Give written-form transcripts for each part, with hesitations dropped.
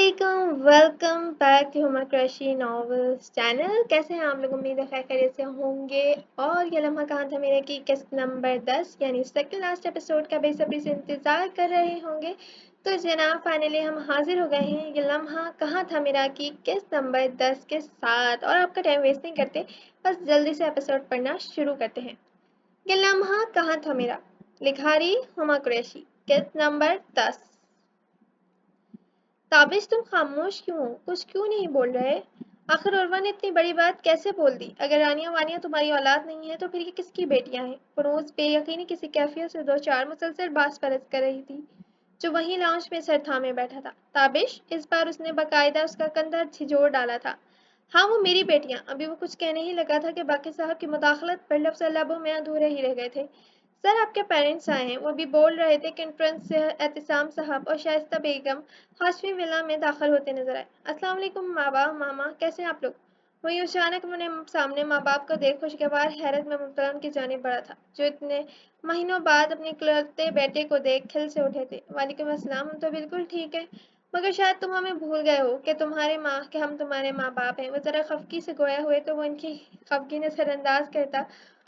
علیکم، welcome back to ہمر کرشی ناولس چینل. کیسے ہیں آپ لوگ؟ امید ہے خیر خیریت سے ہوں گے. اور یہ لمحہ کہاں تھا میرے کی قسط نمبر 10 یعنی سیکنڈ لاسٹ ایپیسوڈ کا بے صبری سے انتظار کر رہے ہوں گے. تو جناب فائنلی ہم حاضر ہو گئے ہیں. یہ لمحہ کہاں تھا میرا کی قسط نمبر 10 کے ساتھ. اور آپ کا ٹائم ویسٹ نہیں کرتے، بس جلدی سے ایپیسوڈ پڑھنا شروع کرتے ہیں. یہ لمحہ کہاں تھا میرا، لکھاری ہما قریشی، قسط نمبر 10. تابش تم خاموش کیوں ہو؟ کچھ کیوں نہیں بول رہے؟ آخر عروہ نے اتنی بڑی بات کیسے بول دی؟ اگر رانیہ وانیہ تمہاری اولاد نہیں ہے تو پھر یہ کس کی بیٹیاں ہیں؟ فروز بے یقینی کسی کیفیت سے دو چار مسلسل باس پرس کر رہی تھی جو وہیں لاؤنج میں سر تھامے بیٹھا تھا. تابش، اس بار اس نے باقاعدہ اس کا کندھا جھنجھوڑ ڈالا تھا. ہاں وہ میری بیٹیاں. ابھی وہ کچھ کہنے ہی لگا تھا کہ باقی صاحب کی مداخلت پر لفظ لبوں میں ادھورے ہی رہ گئے تھے. سر آپ کے پیرنٹس آئے ہیں. وہ بھی بول رہے تھے کہ انٹرنس سے اعتصام صاحب اور شائستہ بیگم ہاشمی ولا میں داخل ہوتے نظر آئے. السلام علیکم بابا ماما، کیسے ہیں آپ لوگ؟ وہیں اچانک اپنے سامنے ماں باپ کو دیکھ خوشگوار حیرت میں مبتلا ان کی جانب بڑھا تھا جو اتنے مہینوں بعد اپنے اکلوتے بیٹے کو دیکھ کھل سے اٹھے تھے. وعلیکم السلام. ہم تو بالکل ٹھیک ہے، مگر شاید تم ہمیں بھول گئے ہو کہ ہم تمہارے ماں باپ ہیں. وہ ذرا خفگی سے گویا ہوئے تو وہ ان کی خفگی نے سر انداز کرتا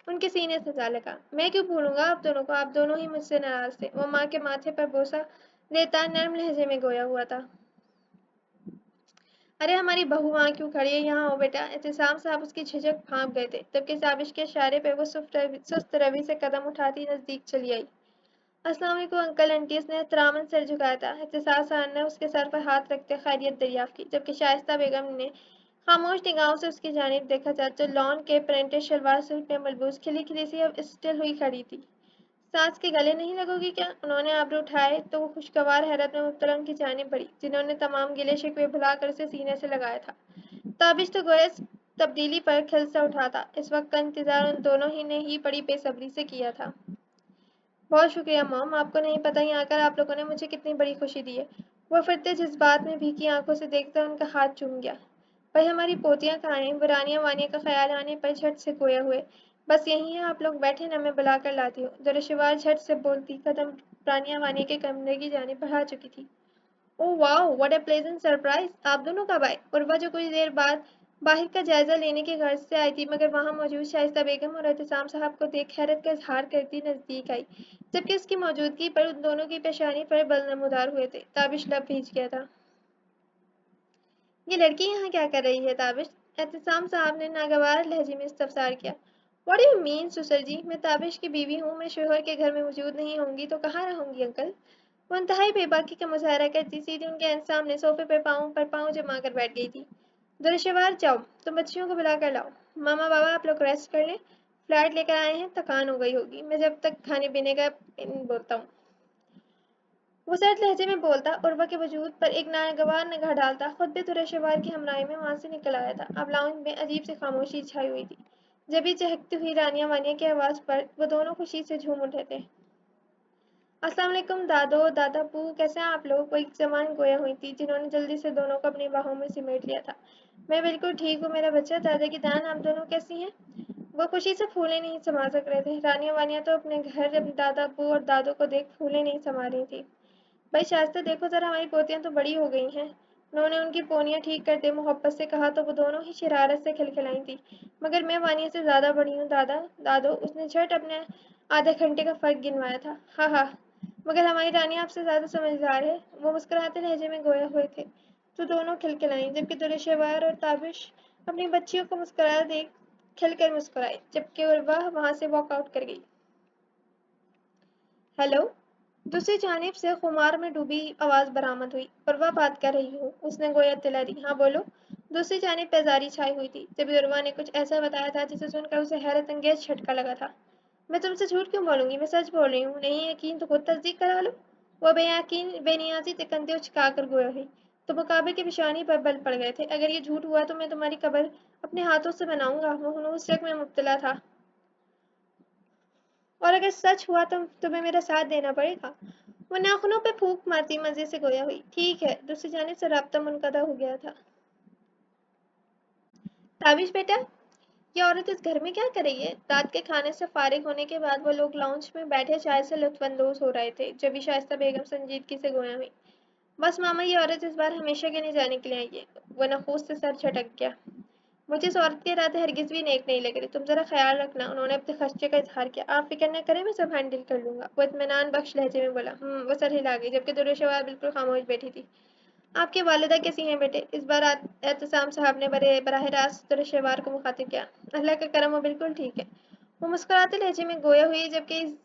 ان کے سینے سے جا لگا. میں کیوں بھولوں گا آپ دونوں کو؟ آپ دونوں ہی مجھ سے ناراض تھے. وہ ماں کے ماتھے پر بوسہ لیتا نرم لہجے میں گویا ہوا تھا. ارے ہماری بہو وہاں کیوں کھڑی ہے؟ یہاں ہو بیٹا. اعتصام صاحب اس کی جھجک بھانپ گئے تھے جبکہ تابش کے اشارے پہ وہ سست روی سے قدم اٹھاتی نزدیک چلی آئی. السلام علیکم انکل انٹی. اس نے احتراماً سر جھکایا تھا. احتساب صاحب نے اس کے سر پر ہاتھ رکھتے خیریت دریافت کی جبکہ شائستہ بیگم نے خاموش نگاہوں سے اس کی جانب دیکھا جو لان کے پرنٹڈ شلوار سوٹ میں ملبوس کھلی کھلی سی اب اسٹل ہوئی کھڑی تھی. ساس کے گلے نہیں لگو گی کیا؟ انہوں نے آبرو اٹھائے تو وہ خوشگوار حیرت میں مبتلا ان کی جانب بڑھی جنہوں نے تمام گلے شکوے بھلا کر اسے سینے سے لگایا تھا. تابش تو گویا اس تبدیلی پر کھل سے اٹھا تھا. اس وقت کا انتظار ان دونوں ہی نے ہی بڑی بے صبری سے کیا تھا. بہت شکریہ مام. آپ کو نہیں پتہ یہاں کر آپ لوگوں نے مجھے کتنی بڑی خوشی دی ہے. وہ فرتے جذبات میں بھیگی آنکھوں سے دیکھتا ان کا ہاتھ چوم گیا. بھائی ہماری پوتیاں کہاں ہیں؟ وہ رانیہ وانیہ کا خیال آنے پر جھٹ سے گویا ہوئے. بس یہی ہے، آپ لوگ بیٹھے نا، میں بلا کر لاتی ہوں. درشوار جھٹ سے بولتی قدم رانیہ وانیہ کے کمرے کی جانب بڑھا چکی تھی. اوہ واو، واٹ اے پلیزنٹ سرپرائز. آپ دونوں کب آئے؟ عروہ جو کچھ دیر بعد باہر کا جائزہ لینے کی غرض سے آئی تھی مگر وہاں موجود شائستہ بیگم اور اعتصام صاحب کو دیکھ حیرت کا اظہار کرتی نزدیک آئی جبکہ اس کی موجودگی پر ان دونوں کی پیشانی پر بل نمودار ہوئے تھے. تابش لب بھیج گیا تھا. یہ لڑکی یہاں کیا کر رہی ہے تابش؟ اعتصام صاحب نے ناگوار لہجے میں استفسار کیا. واٹ ڈو یو مین سسر جی؟ میں تابش کی بیوی ہوں. میں شوہر کے گھر میں موجود نہیں ہوں گی تو کہاں رہوں گی انکل؟ وہ انتہائی بے باکی کا مظاہرہ کرتی سیدھی ان کے سامنے صوفے پر پاؤں جما کر بیٹھ گئی تھی. درشوار جاؤ، تم بچیوں کو بلا کر لاؤ. ماما بابا آپ لوگ ریسٹ کر لیں، فلیٹ لے کر آئے ہیں، تھکان ہو گئی ہوگی. میں جب تک کھانے پینے کا بولتا ہوں. وہ سرد لہجے میں بولتا، عروہ کے وجود پر ایک ناگوار نگاہ ڈالتا. خود بھی درشوار کی ہمراہی میں وہاں سے نکل آیا تھا. اب لاؤنج میں عجیب سی خاموشی چھائی ہوئی تھی. جبھی چہکتی ہوئی رانیہ وانیہ کی آواز پر وہ دونوں خوشی سے جھوم اٹھے تھے. السلام علیکم دادو دادا پو، کیسے ہیں آپ لوگ؟ وہ ایک زبان گویا ہوئی تھی جنہوں نے جلدی سے دونوں کو اپنی باہوں میں سمیٹ لیا تھا. میں بالکل ٹھیک ہوں میرا بچہ. دادا کی دان، آپ دونوں کیسی ہیں؟ وہ خوشی سے پھولے نہیں سما سک رہے تھے. رانیہ وانیہ تو اپنے گھر دادا ابو اور دادو کو دیکھ پھولے نہیں سما رہی تھی. بھائی شائستہ دیکھو ذرا، ہماری پوتیاں تو بڑی ہو گئی ہیں. انہوں نے ان کی پونیاں ٹھیک کرتے محبت سے کہا تو وہ دونوں ہی شرارت سے کھلکھلائی تھی. مگر میں وانیہ سے زیادہ بڑی ہوں دادا دادو. اس نے جھٹ اپنے آدھے گھنٹے کا فرق گنوایا تھا. ہاں ہاں، مگر ہماری رانیہ آپ سے زیادہ سمجھدار ہے. وہ مسکراتے لہجے میں گویا ہوئے تھے تو دونوں کھلکھلائیں جبکہ درشوار اور تابش اپنی بچیوں کو مسکرایا دیکھ کھل کر مسکرائی جبکہ عروہ وہاں سے واک آؤٹ کر گئی. ہیلو. دوسری جانب سے خمار میں ڈوبی آواز برآمد ہوئی. عروہ بات کر رہی ہوں، اس نے گویا اطلاع دی. ہاں بولو. دوسری جانب بیزاری چھائی ہوئی تھی جبکہ عروہ نے کچھ ایسا بتایا تھا جسے سن کر اسے حیرت انگیز جھٹکا لگا تھا. میں تم سے جھوٹ کیوں بولوں گی؟ میں سچ بول رہی ہوں. نہیں یقین تو خود تصدیق کرا لو. وہ بے نیازی سے کندھے اچکا کر گویا ہوئی تو مقابل کی پیشانی پر بل پڑ گئے تھے. اگر یہ جھوٹ ہوا تو میں تمہاری قبر اپنے ہاتھوں سے بناؤں گا. وہ ہنوز شک میں مبتلا تھا. اور اگر سچ ہوا تو تمہیں میرا ساتھ دینا پڑے گا. وہ ناخنوں پہ پھونک مارتی مزے سے گویا ہوئی. ٹھیک ہے. دوسری جانب سے رابطہ منقطع ہو گیا تھا. تابش بیٹا، یہ عورت اس گھر میں کیا کر رہی ہے؟ رات کے کھانے سے فارغ ہونے کے بعد وہ لوگ لاؤنج میں بیٹھے چائے سے لطف اندوز ہو رہے تھے جبھی شائستہ بیگم سنجیدگی سے گویا ہوئی. बस मामा, ये औरत इस बार हमेशा के नहीं जाने के लिए आई है। वो नखूस से सर झटक गया। मुझे इस औरत के इरादे हरगिज भी नेक नहीं लग रहे। तुम जरा ख्याल रखना। उन्होंने अपने खर्चे का इजहार किया। आप फिक्र न करें, मैं सब हैंडल कर लूंगा। वो इत्मीनान बख्श लहजे में बोला। वो सर हिला गई, जबकि दुरुशवार बिल्कुल खामोश बैठी थी। आपकी वालिदा कैसी हैं बेटे? इस बार एहतसाम साहब ने बराह रास्त दुरुशवार को मुखातिब किया। अल्लाह का करम, वो बिल्कुल ठीक है। वो मुस्कुराते लहजे में गोया हुई, जबकि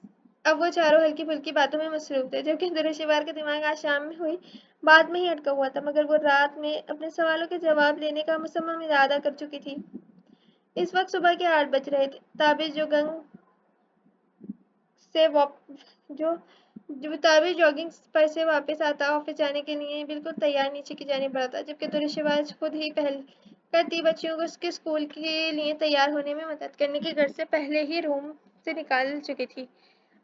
अब वो चारों हल्की फुल्की बातों में मसरूफ थे, जबकि दुरुशवार का दिमाग आज शाम में हुई बाद में ही अटका हुआ था, मगर वो रात में अपने सवालों के जवाब लेने का मुसम्मम इरादा कर चुकी थी। इस वक्त सुबह के 8 बज रहे थे। ताबिश जो गंग से जो जो ताबिश जॉगिंग पर से वापस आता ऑफिस जाने के लिए बिल्कुल तैयार नीचे की जाने बढ़ा था, जबकि दुरुशवाज खुद ही पहल करती बच्चियों को उसके स्कूल के लिए तैयार होने में मदद करने के घर से पहले ही रूम से निकाल चुकी थी।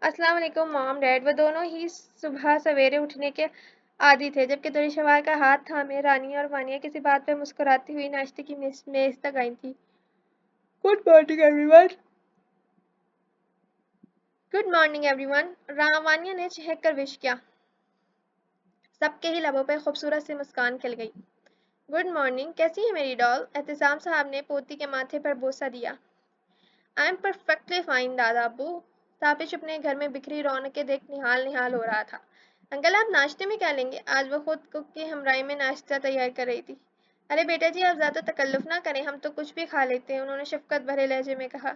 अस्सलाम वालेकुम मॉम डैड। वो दोनों ही सुबह सवेरे उठने के आदी थे, जबकि दुरुशवार का हाथ थामे रानिया और वानिया किसी बात पर मुस्कुराती हुई नाश्ते की मेज तक आई थी। Good morning everyone. Good morning everyone, रावानिया ने चहक कर विश किया। सबके ही लबों पर खूबसूरत सी मुस्कान खिल गई। गुड मॉर्निंग, कैसी है मेरी डॉल? एहतसाम साहब ने पोती के माथे पर बोसा दिया। आई एम परफेक्टली फाइन दादा अब्बू। ताबिश अपने घर में बिखरी रौनकें देख निहाल निहाल हो रहा था। अंकल, आप नाश्ते में क्या लेंगे? आज वो खुद कुक की हमराई में नाश्ता तैयार कर रही थी। अरे बेटा जी, आप ज़्यादा तकल्लुफ़ ना करें, हम तो कुछ भी खा लेते हैं, उन्होंने शफकत भरे लहजे में कहा।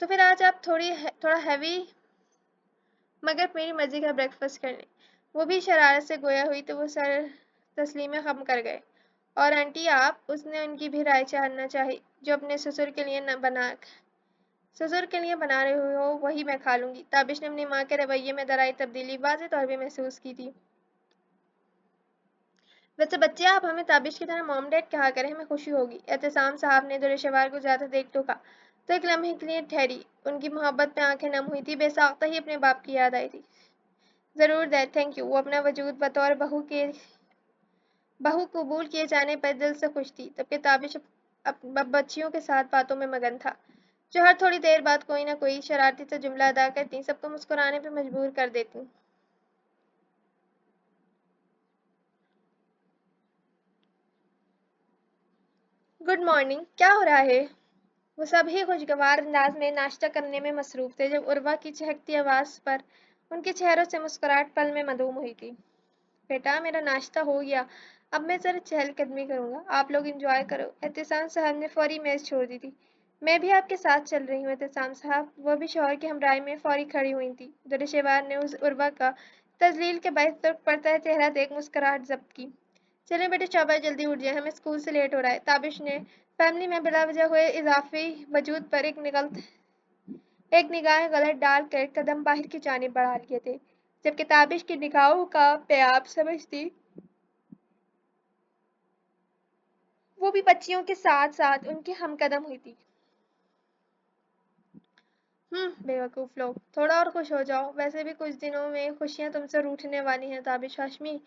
तो फिर आज आप थोड़ा हैवी मगर मेरी मर्जी का ब्रेकफास्ट कर लें। वो भी शरारत से गोया हुई तो वो सर तस्लीमें खम कर गए। और आंटी आप? उसने उनकी भी राय जानना चाही। जो अपने ससुर के लिए बना रहे हो वही मैं खा लूंगी। ताबिश ने अपनी माँ के रवैये में दराई तब्दीली वाज़ेह तौर पे महसूस की थी। वैसे बच्चे, आप हमें ताबिश की तरह मॉम डैड कहा करें, हमें खुशी होगी। एहतसाम साहब ने दुरुशवार को ज़्यादा देख टोका तो एक लम्हे के लिए ठहरी। उनकी मोहब्बत में आंखें नम हुई थी। बेसाख्ता ही अपने बाप की याद आई थी। ज़रूर डैड, थैंक यू। वो अपना वजूद बतौर बहू कबूल किए जाने पर दिल से खुश थी, जबकि ताबिश बच्चियों के साथ बातों में मगन था, जो हर थोड़ी देर बाद कोई ना कोई शरारती सा जुमला अदा करती, सबको मुस्कुराने पर मजबूर कर देती। गुड मॉर्निंग, क्या हो रहा है? वो सब ही खुशगवार अंदाज में नाश्ता करने में मसरूफ थे, जब उर्वा की चहकती आवाज़ पर उनके चेहरों से मुस्कुराहट पल में मधूम हुई थी। बेटा, मेरा नाश्ता हो गया, अब मैं ज़रा चहलकदमी करूँगा, आप लोग इंजॉय करो। एहतसाम साहब ने फौरी मेज़ छोड़ दी थी। मैं भी आपके साथ चल रही हूँ एहतसाम साहब। वह भी शौहर की हमराही में फौरी खड़ी हुई थी। दुरुशवार ने उस उर्वा का तजलील के बायस तुर्क पड़ता चेहरा देख मुस्कुराहट जब्त की। चलें बेटे, शाबाश, जल्दी उठ जाए, हमें स्कूल से लेट हो रहा है। ताबिश ने फैमिली में बिला वजह हुए इजाफी वजूद पर एक निगाह गलत डाल कर कदम बाहर की जानिब बढ़ा लिए थे, जबकि ताबिश की निगाहों का प्याब समझती वो भी बच्चियों के साथ साथ उनके हमकदम हुई थी। बेवकूफ़ लोग, थोड़ा और खुश हो जाओ, वैसे भी कुछ दिनों में खुशियां तुमसे रूठने वाली हैं। ताबिश हाशमी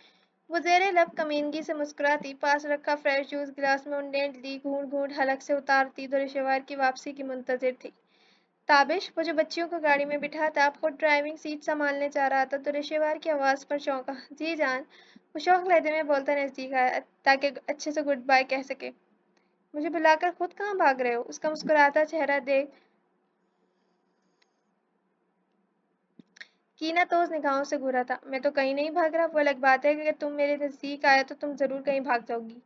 वो ज़ेरे लब कमीनगी से मुस्कुराती, पास रखा फ्रेश जूस गिलास में उंडेल ली घूंट घूंट हलक से उतारती दुरुशवार की वापसी की मुंतजिर थी। ताबिश, वो जो बच्चियों को गाड़ी में बिठा था, खुद ड्राइविंग सीट संभालने जा रहा था, दुरुशवार की आवाज़ पर चौंका। जी जान। वो शौक लहजे में बोलता नजदीक आया ताकि अच्छे से गुड बाय कह सके। मुझे बुलाकर खुद कहाँ भाग रहे हो? उसका मुस्कुराता चेहरा देख कीना तो उस निगाहों से घूरा था। मैं तो कहीं नहीं भाग रहा। वो अलग बात है कि अगर तुम मेरे नज़दीक आए तो तुम ज़रूर कहीं भाग जाओगी।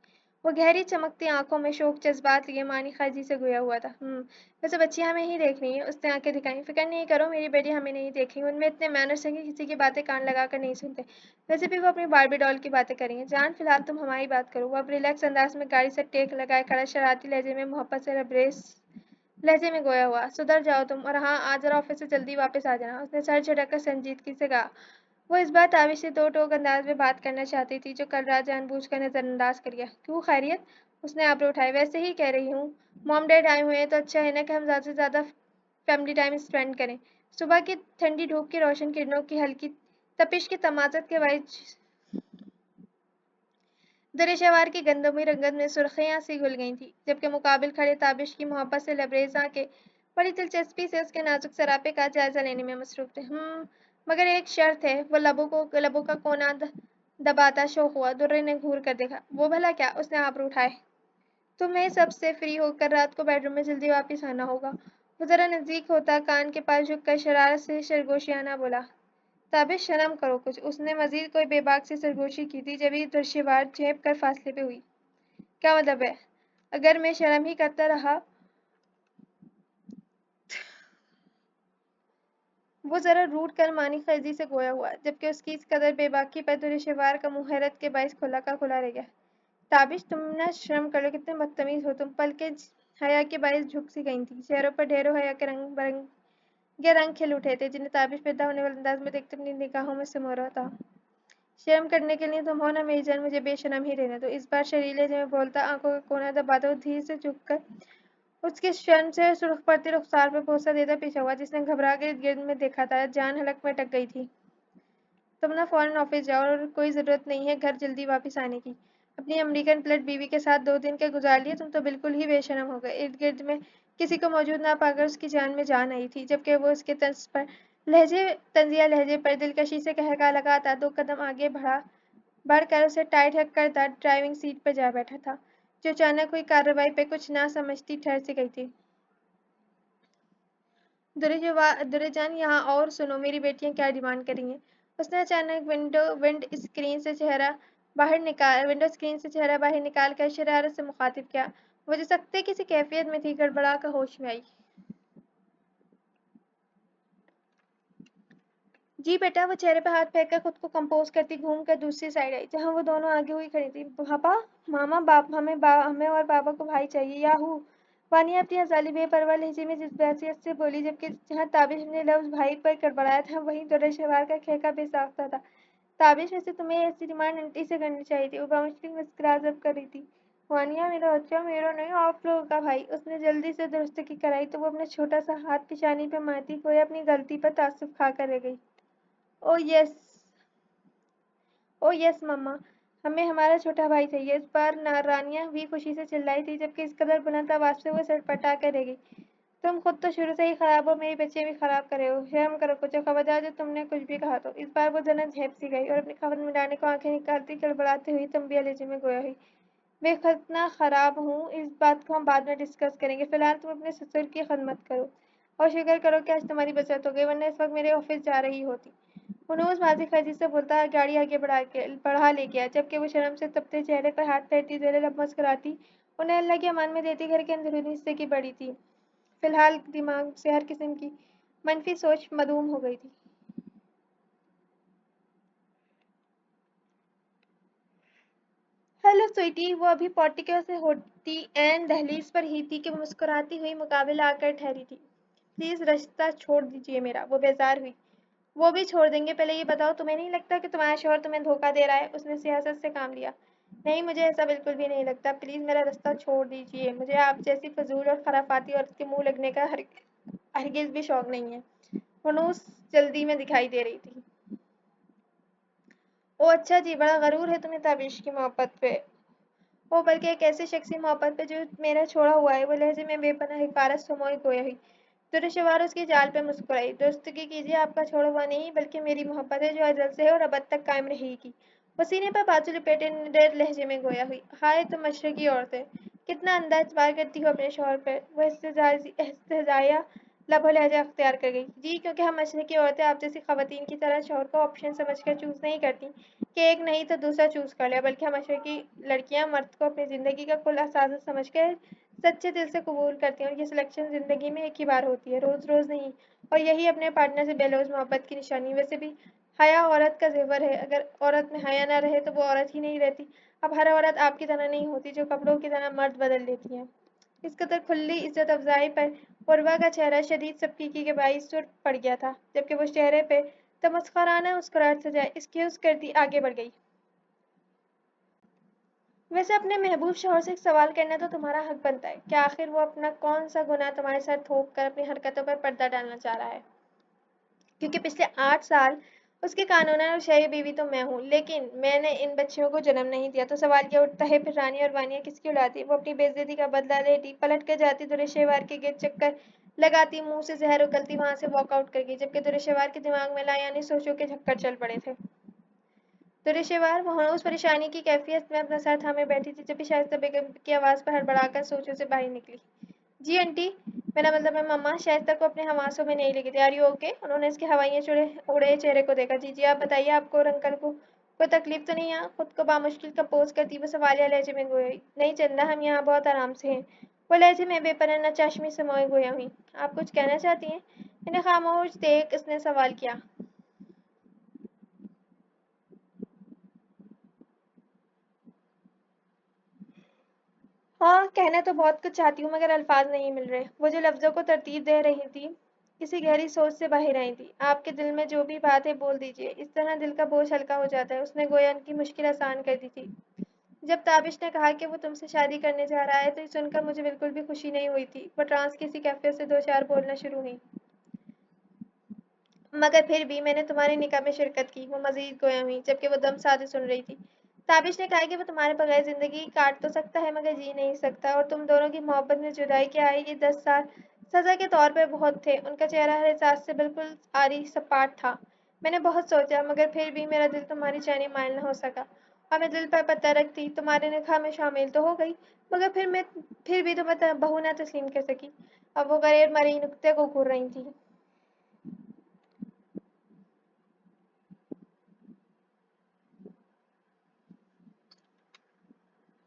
वो गहरी चमकती आंखों में शोक जज्बात लिए मानी खाजी से गोया हुआ था। वैसे बच्चियां हमें ही देख रही हैं, उसने आंखें दिखाई। फिक्र नहीं करो, मेरी बेटी हमें नहीं देखेंगी। उनमें इतने मैनर्स हैं कि किसी की बातें कान लगा कर नहीं सुनते। वैसे भी वो अपनी बारबी डॉल की बातें करेंगे। जान, फिलहाल तुम हमारी बात करो। वो अब रिलैक्स अंदाज में गाड़ी से टेक लगाए खड़ा शरारती लहजे में मोहब्बत से लबरेज लहजे में गोया हुआ। सुधर जाओ तुम, और हाँ, आज जरा ऑफिस से जल्दी वापस आ जाना। उसने सर झटक संजीदगी से कहा। वो इस बार ताबिश से दो टोक अंदाज में बात करना चाहती थी, जो कल रात जानबूझकर नजरअंदाज कर गया। क्यों, खैरियत? उसने आबरू उठाए। वैसे ही कह रही हूँ, मॉम डैड आए हुए हैं तो अच्छा है ना कि हम ज़्यादा से ज़्यादा फैमिली टाइम स्पेंड करें। सुबह की ठंडी धूप की रोशन किरणों की हल्की तपिश की तमाजत के बाईच दरिशवार की गंदमी रंगत में सुर्खियां सी घुल गई थी, जबकि मुकाबिल खड़े ताबिश की मोहब्बत से लबरेज आंखें बड़ी दिलचस्पी से उसके नाजुक सरापे का जायजा लेने में मसरूफ थे। मगर एक शर्त है। वो लबों का कोना दबाता शौक हुआ। दुर्रे ने घूर कर देखा। वो भला क्या? उसने आबरू उठाए। तुम्हें सबसे फ्री होकर रात को बेडरूम में जल्दी वापस आना होगा। वो जरा नजदीक होता कान के पास झुककर शरारत से सरगोशियाना बोला। ताबिश शर्म करो कुछ। उसने मजीद कोई बेबाक सी सरगोशी की थी जब ये दृश्यवार झेप कर फासले पे हुई। क्या मतलब है? अगर मैं शर्म ही करता रहा। वो जरा रूठ कर मानी खर्जी से गोया हुआ जबकि उसकी इस कदर बेबाकी पर दृश्यवार का मुंह हैरत के बायस खुला का खुला रह गया। ताबिश तुम न शर्म कर लो। कितने बदतमीज हो तुम। पल के हया के बायस झुक सी गई थी। चेहरों पर ढेरों हया के रंग बरंगे रंग खिल उठे थे जिन्हें ताबिश पैदा होने वाले अंदाज में देखते अपनी निगाहों में सिमो रहा था। शर्म करने के लिए तुम हो ना मेरी जान। मुझे बेशर्म ही रहने दो। इस बार शरीले में बोलता आंखों का कोना दबाता धीरे से झुक कर उसके शर्म से सुर्ख पड़ती रुखसार पर भरोसा देता पीछा हुआ जिसने घबरा कर इर्द गिर्द में देखा था। जान हलक में अटक गई थी। तुम ना फौरन ऑफिस जाओ और कोई जरूरत नहीं है घर जल्दी वापस आने की। अपनी अमेरिकन प्लेट बीवी के साथ 2 दिन के गुजार लिए तुम तो बिल्कुल ही बेशरम हो गए। इर्द गिर्द में किसी को मौजूद ना पाकर उसकी जान में जान आई थी जबकि वो उसके तंज पर लहजे तंजिया लहजे पर दिलकशी से कहका लगाता 2 कदम आगे बढ़कर उसे टाइट हक कर ड्राइविंग सीट पर जा बैठा था जो अचानक हुई कार्रवाई पे कुछ ना समझती ठहर सी गई थी। दुर्जन यहाँ और सुनो मेरी बेटियां क्या डिमांड कर रही हैं। उसने अचानक विंडो स्क्रीन से चेहरा बाहर निकाल कर शरारत से मुखातिब किया। वो जो सख्ते किसी कैफियत में थी गड़बड़ा कर होश में आई। जी बेटा। वो चेहरे पर हाथ फेंक कर खुद को कंपोज करती घूम कर दूसरी साइड आई जहां वो दोनों आगे हुई खड़ी थी। पापा मामा हमें और बाबा को भाई चाहिए याहू। वानिया अपनी अजाली बेपरवाह लहजे में जज्बातियत से बोली जबकि जहां ताबिश ने लफ्ज भाई पर गड़बड़ाया था वहीं दुर्शवार का खेका बेसाख्ता था। ताबिश वैसे तुम्हें ऐसी डिमांड आंटी से करनी चाहिए थी। वो बामुश्किल मुस्कुरा जब कर रही थी। वानिया मेरा बच्चा मेरा नहीं आप लोगों का भाई। उसने जल्दी से दुरुस्तगी कराई तो वो अपना छोटा सा हाथ पिशानी पे मारती गोया अपनी गलती पर तासुफ खा कर रह गई। ओ यस ओ यस मम्मा। हमें हमारा छोटा भाई चाहिए। इस बार रानिया भी खुशी से चिल्लाई थी जबकि इस कदर बुलंद आवाज से वो सड़पटा कर रह गई। तुम खुद तो शुरू से ही खराब हो मेरे बच्चे भी खराब करे हो। शर्म करो कुछ। खबरदार जो तुमने कुछ भी कहा तो। इस बार वो जना झेप सी गई और अपनी खबर मिटाने को आंखें निकालती गड़बड़ाती हुई तंबिया लहजे में गोया हुई। मैं खतना खराब हूँ इस बात को हम बाद में डिस्कस करेंगे। फिलहाल तुम अपने ससुर की खदमत करो और शुक्र करो कि आज तुम्हारी बचत हो गई वरना इस वक्त मेरे ऑफिस जा रही होती। मनोज माजी खर्ची से बोलता गाड़ी आगे बढ़ा ले गया जबकि वो शर्म से तपते चेहरे पर हाथ फेरती जेरे लब मुस्कुराती उन्हें अल्लाह के अमान में देती घर के अंदरूनी हिस्से की बड़ी थी। फिलहाल दिमाग से हर किस्म की मनफी सोच मदूम हो गई थी। हेलो स्वीटी। वो अभी पोर्टिको से होती एन दहलीज पर ही थी कि मुस्कुराती हुई मुकाबले आकर ठहरी थी। प्लीज रास्ता छोड़ दीजिए मेरा। वो बेजार हुई। वो भी छोड़ देंगे। पहले ये बताओ तुम्हें नहीं लगता कि तुम्हारा शोहर तुम्हें धोखा दे रहा है? उसने सियासत से काम लिया। नहीं मुझे ऐसा बिल्कुल भी नहीं लगता। प्लीज मेरा रास्ता छोड़ दीजिए। मुझे आप जैसी फजूल और खराफाती औरत के मुंह लगने का हरगिज भी शौक नहीं है। फनूस जल्दी में दिखाई दे रही थी। ओ अच्छा जी। बड़ा गरूर है तुम्हें ताबिश की मोहब्बत पे। ओ बल्कि एक ऐसे शख्स की मोहब्बत पे जो मेरा छोड़ा हुआ है। वो लहजे में बेपनाह हकारत समोई गोया हुई। दुरुशवार उसकी जाल पे मुस्कुराई। दुरुस्तगी कीजिए आपका छोड़ा हुआ नहीं बल्कि मेरी मोहब्बत है जो अजल से है और अब तक कायम रहेगी। वो सीने पर बाजू लपेटे निडर लहजे में गोया हुई। हाय तुम मशरकी औरतें कितना अंदाज पार करती हो अपने शोहर पर। वो एहतजाया लबो लहजा अख्तियार कर गई। जी क्योंकि हम मशरकी औरतें आप जैसी खवातीन की तरह शोहर को ऑप्शन समझकर चूज नहीं करती कि एक नहीं तो दूसरा चूज कर लिया बल्कि हम मशरकी लड़कियां मर्द को अपनी जिंदगी का कुल असाज़ समझकर सच्चे दिल से कबूल करती हैं और ये सिलेक्शन ज़िंदगी में एक ही बार होती है रोज़ रोज़ नहीं। और यही अपने पार्टनर से बेलौज मोहब्बत की निशानी। वैसे भी हया औरत का ज़ेवर है। अगर औरत में हया ना रहे तो वो औरत ही नहीं रहती। अब हर औरत आपकी तरह नहीं होती जो कपड़ों की तरह मर्द बदल लेती है। इस कदर खुली इज्जत अफजाई पर उर्वा का चेहरा शदीद सबकीकी के बाईस सुर्ख पड़ गया था जबकि वो चेहरे पे तमस्खराना मुस्कुराहट सजाए एक्सक्यूज करती आगे बढ़ गई। वैसे अपने महबूब शौहर से एक सवाल करना तो तुम्हारा हक बनता है। क्या आखिर वो अपना कौन सा गुनाह तुम्हारे साथ थोप कर अपनी हरकतों पर पर्दा डालना चाह रहा है? क्योंकि पिछले 8 साल उसकी कानूनन और शरई बीवी तो मैं हूँ लेकिन मैंने इन बच्चियों को जन्म नहीं दिया। तो सवाल ये उठता है फिर रानी और वानिया किसकी औलाद थी? वो अपनी बेइज्जती का बदला लेती पलट कर जाती दुरेशेवार के गिर्द चक्कर लगाती मुंह से जहर उगलती वहां से वॉकआउट कर गई जबकि दुरेशेवार के दिमाग में लायानी सोचों के झक्कर चल पड़े थे। दुरेशेवार वो हनूज परेशानी की कैफियत में अपना सर थामे बैठी थी, जब भी शाइस्ता बेगम की आवाज़ पर हड़बड़ाकर सोचों से बाहर निकली। जी आंटी, मेरा मतलब है मम्मा। शाइस्ता को अपने हवासों में नहीं लगी थी। Are you okay? उन्होंने इसके हवाइयाँ चुड़े उड़े चेहरे को देखा। जी जी, आप बताइए, आपको और अंकल को कोई तकलीफ तो नहीं है? खुद को बामुश्किल कंपोज करती वो सवालिया लहजे में गोई। नहीं चंदा, हम यहाँ बहुत आराम से हैं। वो लहजे में बेपनाह चाशमी से मोए गोया हुई। आप कुछ कहना चाहती हैं? इन्हें खामोश देख इसने सवाल किया। हाँ, कहना तो बहुत कुछ चाहती हूँ मगर अल्फाज नहीं मिल रहे। वो जो लफ्ज़ों को तरतीब दे रही थी, किसी गहरी सोच से बाहर आई थी। आपके दिल में जो भी बात है बोल दीजिए, इस तरह दिल का बोझ हल्का हो जाता है। उसने गोया उनकी मुश्किल आसान कर दी थी। जब ताबिश ने कहा कि वो तुमसे शादी करने जा रहा है, तो ये सुनकर मुझे बिल्कुल भी खुशी नहीं हुई थी। वो ट्रांस किसी कैफे से दो चार बोलना शुरू हुई। मगर फिर भी मैंने तुम्हारे निकाह में शिरकत की। वो मजीद गोया हुई, जबकि वो दम साधे सुन रही थी। ताबिश ने कहा कि वो तुम्हारे बगैर जिंदगी काट तो सकता है मगर जी नहीं सकता, और तुम दोनों की मोहब्बत में जुदाई के आए ये 10 साल सजा के तौर पर बहुत थे। उनका चेहरा हर एहसास से बिल्कुल आरी सपाट था। मैंने बहुत सोचा मगर फिर भी मेरा दिल तुम्हारी चाहनी मायल न हो सका, और मैं दिल पर पत्ता रखती तुम्हारे निकाह में शामिल तो हो गई, मगर फिर भी तुम्हें बहू न तस्लीम कर सकी। अब वो गैर मरी नुक्ते को घूर रही थी।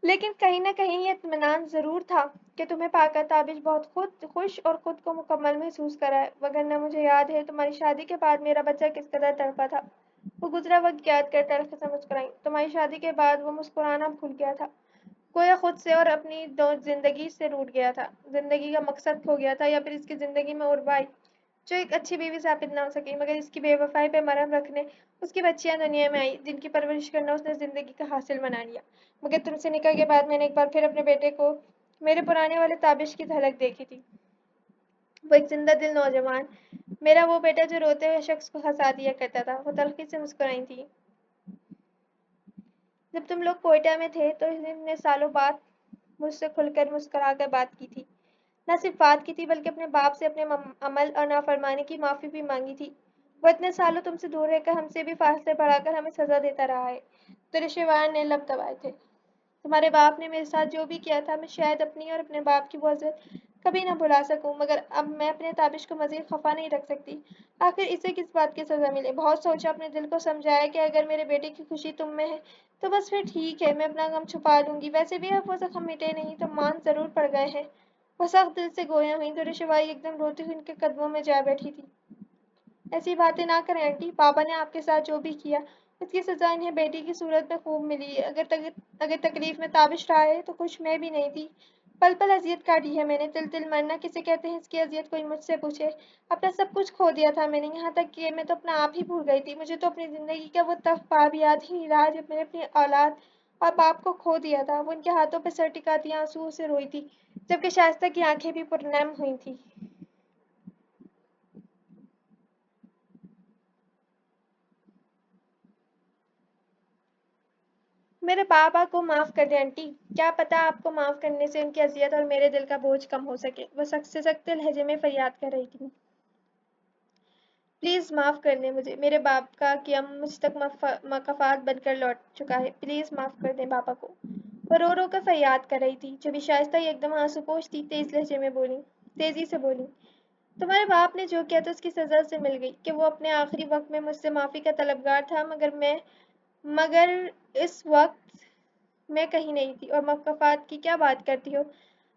लेकिन कहीं न कहीं ये इत्मीनान ज़रूर था कि तुम्हें पाकर ताबिश बहुत खुद खुश और खुद को मुकम्मल महसूस कराए। वगरना मुझे याद है तुम्हारी शादी के बाद मेरा बच्चा किस कदर तड़पा था। वो गुजरा वक्त याद कर तलख से मुस्कुराई। तुम्हारी शादी के बाद वो मुस्कुराना भूल गया था, गोया खुद से और अपनी दो जिंदगी से रूठ गया था। जिंदगी का मकसद खो गया था, या फिर इसकी जिंदगी में उर्वा आई जो एक अच्छी बीवी साबित ना हो सकी, मगर इसकी बेवफाई पे मरहम रखने उसकी बच्चियां दुनिया में आई, जिनकी परवरिश करना उसने जिंदगी का हासिल बना लिया। मगर तुमसे निकल के बाद मैंने एक बार फिर अपने बेटे को मेरे पुराने वाले ताबिश की झलक देखी थी। वो एक जिंदा दिल नौजवान, मेरा वो बेटा जो रोते हुए शख्स को हंसा दिया करता था। वो तल्खी से मुस्कुराई थी। जब तुम लोग कोयटा में थे तो इसने सालों बाद मुझसे खुलकर मुस्कुराकर बात की थी। न सिर्फ बात की थी बल्कि अपने बाप से अपने अमल और नाफरमानी की माफ़ी भी मांगी थी। वो इतने सालों तुमसे दूर रहकर हमसे भी फासले बढ़ाकर हमें सज़ा देता रहा है। तो रिश्तेदार ने लब दबाए थे। तुम्हारे बाप ने मेरे साथ जो भी किया था, मैं शायद अपनी और अपने बाप की वो अज़र कभी ना भुला सकूं, मगर अब मैं अपने ताबिश को मज़ीद खफा नहीं रख सकती। आखिर इसे किस बात की सज़ा मिले। बहुत सोचा, अपने दिल को समझाया कि अगर मेरे बेटे की खुशी तुम में है तो बस फिर ठीक है, मैं अपना गम छुपा लूंगी। वैसे भी अब वो जख्म मिटे नहीं तो मान ज़रूर पड़ गए हैं। वो सख्त दिल से गोया हुई तो रिशवाई एकदम रोती हुई उनके कदमों में जा बैठी थी। ऐसी बातें ना करें आंटी। पापा ने आपके साथ जो भी किया उसकी सजा इन्हें बेटी की सूरत में खूब मिली है। अगर तकलीफ में ताबिश रहा है तो कुछ मैं भी नहीं थी। पल पल अजियत काटी है मैंने। तिल तिल मरना किसे कहते हैं, इसकी अजियत कोई मुझसे पूछे। अपना सब कुछ खो दिया था मैंने, यहाँ तक कि मैं तो अपना आप ही भूल गई थी। मुझे तो अपनी जिंदगी का वो तफ पाप याद ही नहीं रहा जब मैंने अपनी औलाद और बाप को खो दिया था। वो उनके हाथों पर सर टिकाती आंसू से रोई थी, जबकि शाइस्ता की आंखें भी पुरनम हुई थी। मेरे बाबा को माफ़ कर दें आंटी। क्या पता आपको माफ़ करने से उनकी अज़ियत और मेरे दिल का बोझ कम हो सके। वो सख्त से सख्त लहजे में फरियाद कर रही थी। प्लीज़ माफ़ कर दें मुझे। मेरे बाप का किया मुझ तक मकफ़ात बनकर लौट चुका है। प्लीज़ माफ़ कर दें पापा को। वो रो रो कर फरियाद कर रही थी। जब शाइस्ता ही एकदम आंसूपोश थी, तेज़ी से बोली, तुम्हारे बाप ने जो किया था उसकी सज़ा उसे मिल गई कि वो अपने आखिरी वक्त में मुझसे माफ़ी का तलबगार था, मगर इस वक्त मैं कहीं नहीं थी। और मकफ़ात की क्या बात करती हो?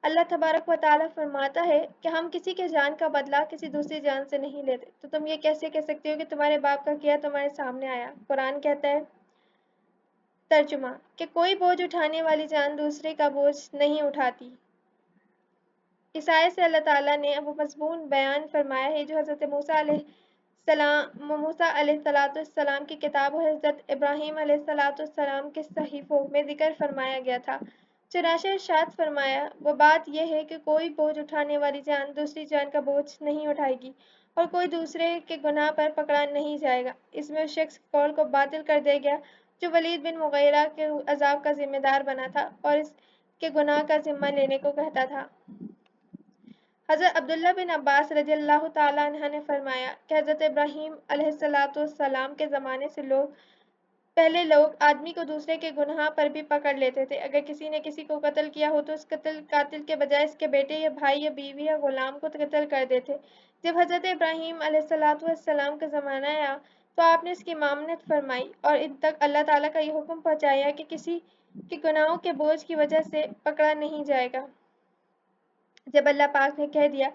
अल्लाह तबारक व तआला फरमाता है कि हम किसी के जान का बदला किसी दूसरी जान से नहीं लेते। तो तुम ये कैसे कह सकती हो कि तुम्हारे बाप का किया तुम्हारे सामने आया? कुरान कहता है, तर्जुमा, कि कोई बोझ उठाने वाली जान दूसरे का बोझ नहीं उठाती। इस आयत से अल्लाह ताला ने वो मज़मून बयान फरमाया है जो हज़रत मूसा अलैहिस्सलाम की किताब और हज़रत इब्राहीम अलैहिस्सलाम के सहीफ़ों में ज़िक्र फरमाया गया था। चुनाचे इरशाद फरमाया, वो बात यह है कि कोई बोझ उठाने वाली जान दूसरी जान का बोझ नहीं उठाएगी, और कोई दूसरे के गुनाह पर पकड़ा नहीं जाएगा। इसमें उस शख्स के कौल को बातिल कर दिया गया जो वलीद बिन मुग़ीरा के अज़ाब का ज़िम्मेदार बना था और इसके गुनाह का ज़िम्मा लेने को कहता था। हज़रत अब्दुल्ला बिन अब्बास रज़ियल्लाहु ताला अन्हा ने फरमाया कि हज़रत इब्राहीम अलैहिस्सलातु वस्सलाम के ज़माने से लोग پہلے لوگ آدمی کو دوسرے کے گناہ پر بھی پکڑ لیتے تھے۔ اگر کسی نے کسی کو قتل کیا ہو تو اس قاتل کے بجائے اس کے بیٹے یا بھائی یا بیوی یا غلام کو قتل کر دیتے۔ جب حضرت ابراہیم علیہ السلام کا زمانہ آیا تو آپ نے اس کی ممانعت فرمائی اور ان تک اللہ تعالیٰ کا یہ حکم پہنچایا کہ کسی کے گناہوں کے بوجھ کی وجہ سے پکڑا نہیں جائے گا۔ جب اللہ پاک نے کہہ دیا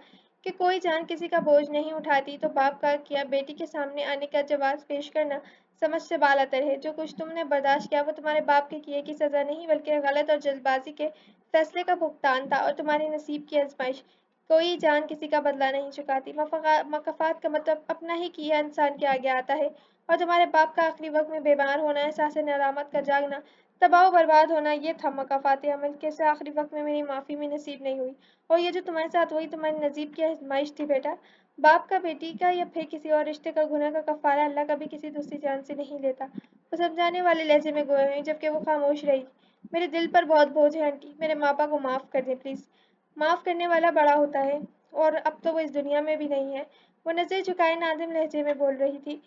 کہ کوئی جان کسی کا بوجھ نہیں اٹھاتی تو باپ کا کیا بیٹی کے سامنے آنے کا جواز پیش کرنا سمجھ سے بالاتر ہے۔ جو کچھ تم نے برداشت کیا وہ تمہارے باپ کے کیے کی سزا نہیں بلکہ غلط اور جلد بازی کے فیصلے کا بھگتان تھا اور تمہارے نصیب کی آزمائش۔ کوئی جان کسی کا بدلہ نہیں چکاتی۔ مکافات کا مطلب اپنا ہی کیا انسان کے آگے آتا ہے اور تمہارے باپ کا آخری وقت میں بیمار ہونا، احساس ندامت کا جاگنا، تباہ و برباد ہونا، یہ تھا مکافات عمل کہ اسے آخری وقت میں میری معافی بھی نصیب نہیں ہوئی۔ اور یہ جو تمہارے ساتھ ہوئی تمہاری نصیب کی آزمائش تھی بیٹا۔ باپ کا بیٹی کا یا پھر کسی اور رشتے کا گناہ کا کفارہ اللہ کبھی کسی دوسری جان سے نہیں لیتا۔ وہ سمجھانے والے لہجے میں گویا ہوئی جبکہ وہ خاموش رہی۔ میرے دل پر بہت بوجھ ہے آنٹی، میرے ماپا کو معاف کر دیں پلیز۔ معاف کرنے والا بڑا ہوتا ہے اور اب تو وہ اس دنیا میں بھی نہیں ہے۔ وہ نظر جھکائے نادم لہجے میں بول رہی تھی،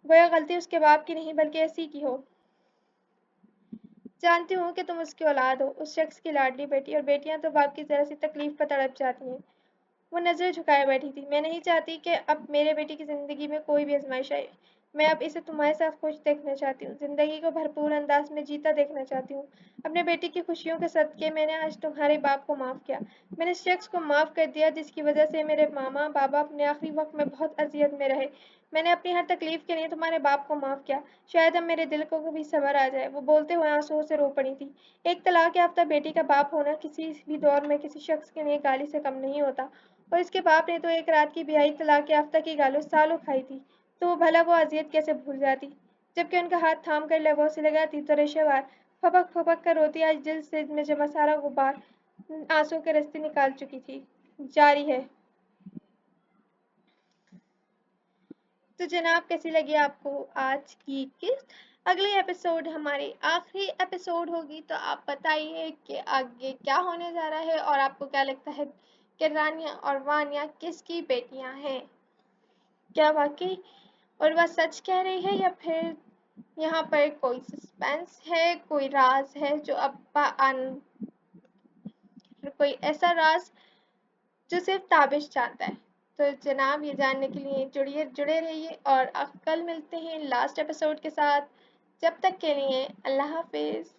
گویا غلطی اس کے باپ کی نہیں بلکہ ایسی کی ہو۔ جانتی ہوں کہ تم اس کی اولاد ہو، اس شخص کی لاڈلی بیٹی، اور بیٹیاں تو باپ کی ذرا سی تکلیف پر تڑپ جاتی ہیں۔ وہ نظر جھکائے بیٹھی تھی۔ میں نہیں چاہتی کہ اب میرے بیٹی کی زندگی میں کوئی بھی آزمائش آئے۔ میں اب اسے تمہارے ساتھ خوش دیکھنا چاہتی ہوں، زندگی کو بھرپور انداز میں جیتا دیکھنا چاہتی ہوں۔ اپنے بیٹی کی خوشیوں کے صدقے میں نے آج تمہارے باپ کو معاف کیا۔ میں نے اس شخص کو معاف کر دیا جس کی وجہ سے میرے ماما بابا اپنے آخری وقت میں بہت اذیت میں رہے۔ میں نے اپنی ہر تکلیف کے لیے تمہارے باپ کو معاف کیا۔ شاید اب میرے دل کو بھی صبر آ جائے۔ وہ بولتے ہوئے آنسوؤں سے رو پڑی تھی۔ ایک طلاق یافتہ بیٹی کا باپ ہونا کسی بھی دور میں کسی شخص کے لیے گالی سے کم نہیں ہوتا، اور اس کے باپ نے تو ایک رات کی بیائی طلاق یافتہ کی گالوں سالوں کھائی تھی، تو بھلا وہ اذیت کیسے بھول جاتی؟ جبکہ ان کا ہاتھ تھام کر لبوں سے لگاتی تو ریشہ وار پھپک پھپک کر روتی آج دل سے میں جمع سارا غبار آنسوں کے رستے نکال چکی تھی۔ جاری ہے۔ تو جناب کیسی لگی آپ کو آج کی قسط؟ اگلی ایپیسوڈ ہماری آخری ایپیسوڈ ہوگی، تو آپ بتائیے کہ آگے کیا ہونے جا رہا ہے اور آپ کو کیا لگتا ہے کہ رانیہ اور وانیہ کس کی بیٹیاں ہیں؟ کیا واقعی عروہ سچ کہہ رہی ہے یا پھر یہاں پر کوئی سسپینس ہے، کوئی راز ہے جو کوئی ایسا راز جو صرف تابش جانتا ہے؟ تو جناب یہ جاننے کے لیے جڑے رہیے اور کل ملتے ہیں لاسٹ ایپیسوڈ کے ساتھ۔ جب تک کے لیے اللہ حافظ۔